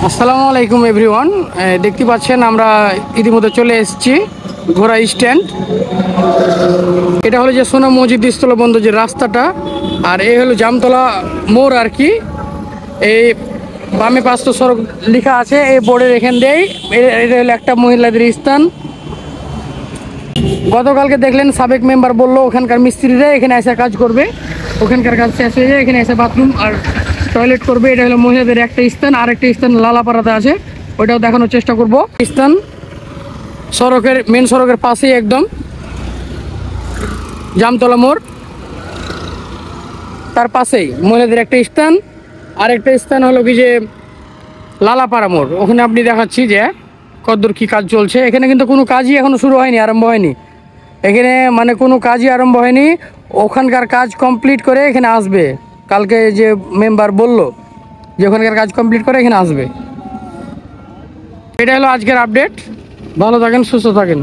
আসসালামু আলাইকুম এভরিওয়ান। দেখতে পাচ্ছেন আমরা ইতিমধ্যে চলে এসেছি ঘোড়া স্ট্যান্ড। এটা হলো যে সোনা মসজিদ স্থলবন্ধ যে রাস্তাটা, আর এই হলো জামতলা মোড় আর কি। এই বামে 500 সড়ক লেখা আছে এই বোর্ডের এখান দিয়েই। এটা হলো একটা মহিলাদের স্থান। গতকালকে দেখলেন সাবেক মেম্বার বললো ওখানকার মিস্ত্রিরা এখানে এসে কাজ করবে, ওখানকার কাজ শেষ হয়ে যায় এখানে এসে বাথরুম আর টয়লেট করবে। এটা হলো মহিলাদের একটা স্থান। আর একটা স্থান লালাপাড়াতে আছে, ওইটাও দেখানোর চেষ্টা করব। স্থান সড়কের মেন সড়কের পাশেই একদম জামতলা মোড়, তার পাশেই মহিলাদের একটা স্থান। আর একটা স্থান হলো কি যে লালাপাড়া মোড়, ওখানে আপনি দেখাচ্ছি যে কতদূর কী কাজ চলছে। এখানে কিন্তু কোনো কাজই এখনও শুরু হয়নি, আরম্ভ হয়নি এখানে, মানে কোনো কাজই আরম্ভ হয়নি। ওখানকার কাজ কমপ্লিট করে এখানে আসবে। কালকে যে মেম্বার বলল যে ওখানকার কাজ কমপ্লিট করে এখানে আসবে। এটা হলো আজকের আপডেট। ভালো থাকেন, সুস্থ থাকেন।